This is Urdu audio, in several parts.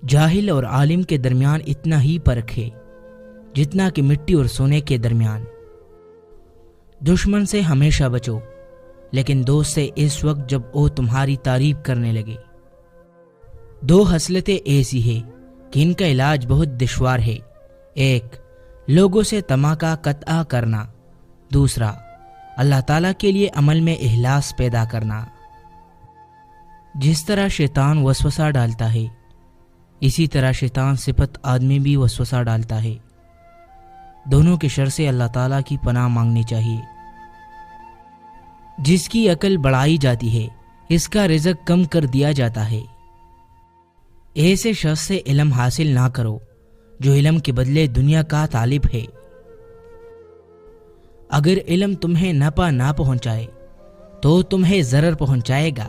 جاہل اور عالم کے درمیان اتنا ہی فرق ہے جتنا کہ مٹی اور سونے کے درمیان۔ دشمن سے ہمیشہ بچو، لیکن دوست سے اس وقت جب وہ تمہاری تعریف کرنے لگے۔ دو خصلتیں ایسی ہیں کہ ان کا علاج بہت دشوار ہے، ایک لوگوں سے طمع کا قطع کرنا، دوسرا اللہ تعالیٰ کے لیے عمل میں اخلاص پیدا کرنا۔ جس طرح شیطان وسوسہ ڈالتا ہے، اسی طرح شیطان صفت آدمی بھی وسوسہ ڈالتا ہے۔ دونوں کے شر سے اللہ تعالیٰ کی پناہ مانگنی چاہیے۔ جس کی عقل بڑھائی جاتی ہے، اس کا رزق کم کر دیا جاتا ہے۔ ایسے شخص سے علم حاصل نہ کرو جو علم کے بدلے دنیا کا طالب ہے۔ اگر علم تمہیں نفع نہ پہنچائے تو تمہیں ضرر پہنچائے گا۔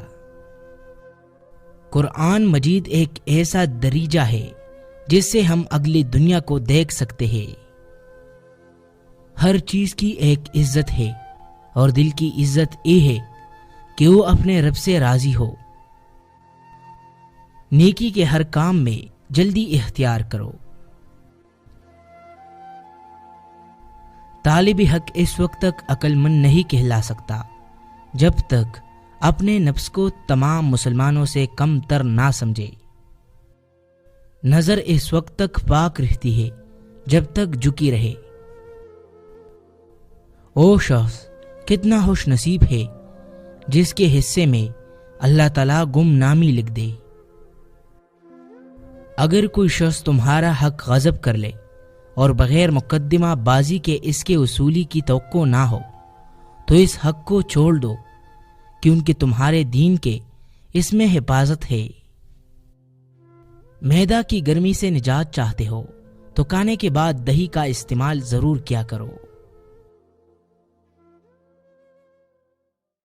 قرآن مجید ایک ایسا دریجہ ہے جس سے ہم اگلی دنیا کو دیکھ سکتے ہیں۔ ہر چیز کی ایک عزت ہے، اور دل کی عزت یہ ہے کہ وہ اپنے رب سے راضی ہو۔ نیکی کے ہر کام میں جلدی اختیار کرو۔ طالب حق اس وقت تک عقل مند نہیں کہلا سکتا جب تک اپنے نفس کو تمام مسلمانوں سے کم تر نہ سمجھے۔ نظر اس وقت تک پاک رہتی ہے جب تک جھکی رہے۔ وہ شخص کتنا خوش نصیب ہے جس کے حصے میں اللہ تعالیٰ گمنامی لکھ دے۔ اگر کوئی شخص تمہارا حق غصب کر لے اور بغیر مقدمہ بازی کے اس کے وصولی کی توقع نہ ہو تو اس حق کو چھوڑ دو، کیونکہ تمہارے دین کے اس میں حفاظت ہے۔ میدا کی گرمی سے نجات چاہتے ہو تو کھانے کے بعد دہی کا استعمال ضرور کیا کرو۔